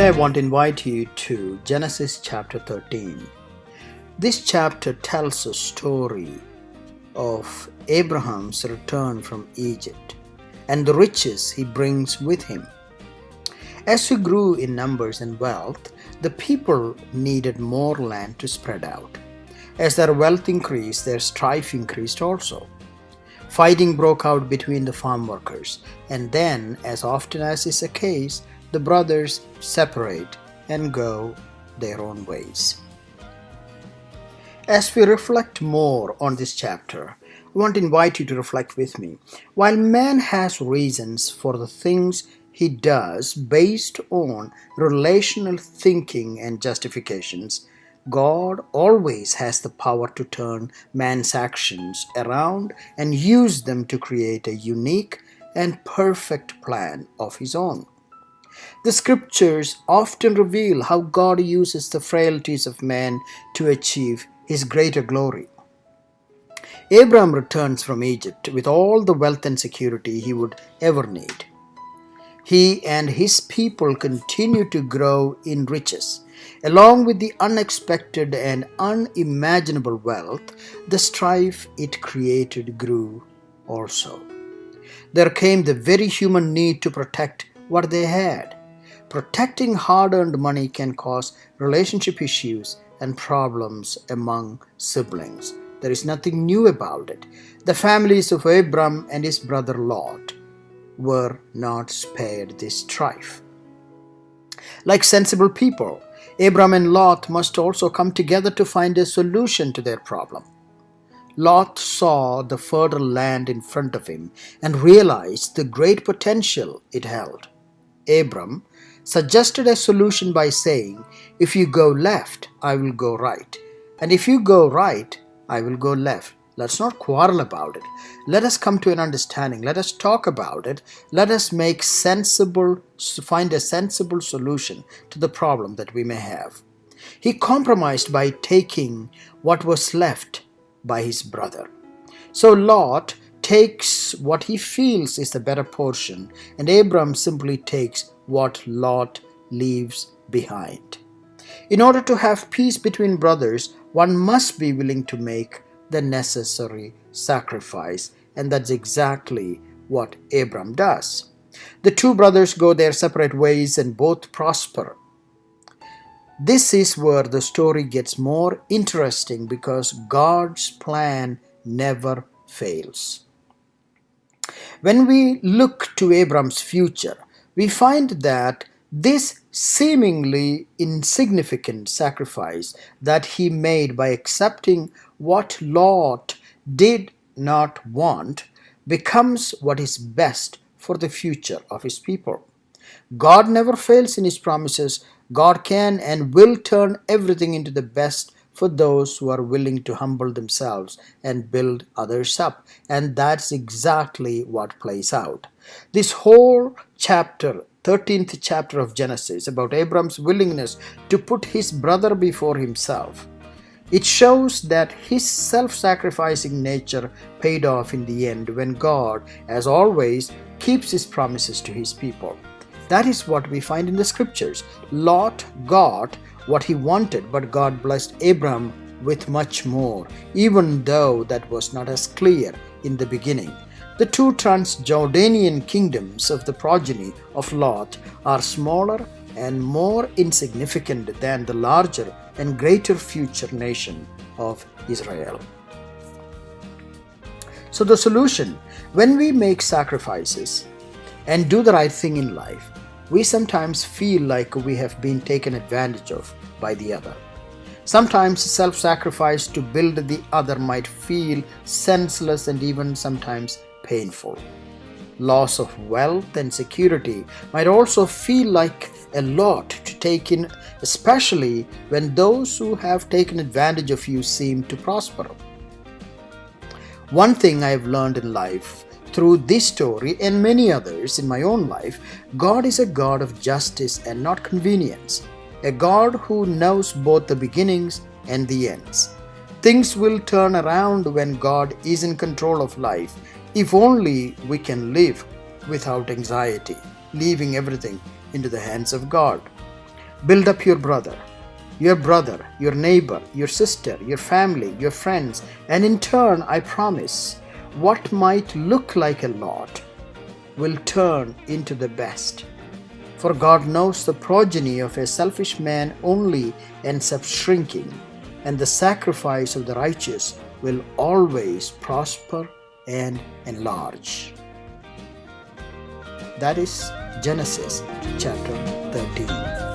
Today I want to invite you to Genesis chapter 13. This chapter tells a story of Abraham's return from Egypt and the riches he brings with him. As he grew in numbers and wealth, the people needed more land to spread out. As their wealth increased, their strife increased also. Fighting broke out between the farm workers, and then, as often as is the case, the brothers separate and go their own ways. As we reflect more on this chapter, I want to invite you to reflect with me. While man has reasons for the things he does based on relational thinking and justifications, God always has the power to turn man's actions around and use them to create a unique and perfect plan of his own. The scriptures often reveal how God uses the frailties of man to achieve his greater glory. Abraham returns from Egypt with all the wealth and security he would ever need. He and his people continue to grow in riches. Along with the unexpected and unimaginable wealth, the strife it created grew also. There came the very human need to protect what they had. Protecting hard-earned money can cause relationship issues and problems among siblings. There is nothing new about it. The families of Abram and his brother Lot were not spared this strife. Like sensible people, Abram and Lot must also come together to find a solution to their problem. Lot saw the fertile land in front of him and realized the great potential it held. Abram suggested a solution by saying, "If you go left, I will go right. And if you go right, I will go left. Let's not quarrel about it. Let us come to an understanding. Let us talk about it. Let us find a sensible solution to the problem that we may have." He compromised by taking what was left by his brother. So Lot takes what he feels is the better portion, and Abram simply takes what Lot leaves behind. In order to have peace between brothers, one must be willing to make the necessary sacrifice, and that's exactly what Abram does. The two brothers go their separate ways and both prosper. This is where the story gets more interesting because God's plan never fails. When we look to Abram's future, we find that this seemingly insignificant sacrifice that he made by accepting what Lot did not want becomes what is best for the future of his people. God never fails in his promises. God can and will turn everything into the best for those who are willing to humble themselves and build others up. And that's exactly what plays out. This whole chapter, 13th chapter of Genesis, about Abram's willingness to put his brother before himself. It shows that his self-sacrificing nature paid off in the end when God, as always, keeps his promises to his people. That is what we find in the scriptures. Lot got what he wanted, but God blessed Abram with much more, even though that was not as clear in the beginning. The two Transjordanian kingdoms of the progeny of Lot are smaller and more insignificant than the larger and greater future nation of Israel. So the solution: when we make sacrifices and do the right thing in life, we sometimes feel like we have been taken advantage of by the other. Sometimes self-sacrifice to build the other might feel senseless and even sometimes painful. Loss of wealth and security might also feel like a lot to take in, especially when those who have taken advantage of you seem to prosper. One thing I've learned in life through this story and many others in my own life: God is a God of justice and not convenience, a God who knows both the beginnings and the ends. Things will turn around when God is in control of life, if only we can live without anxiety, leaving everything into the hands of God. Build up your brother, your neighbor, your sister, your family, your friends, and in turn, I promise, what might look like a lot will turn into the best. For God knows the progeny of a selfish man only ends up shrinking, and the sacrifice of the righteous will always prosper and enlarge. That is Genesis chapter 13.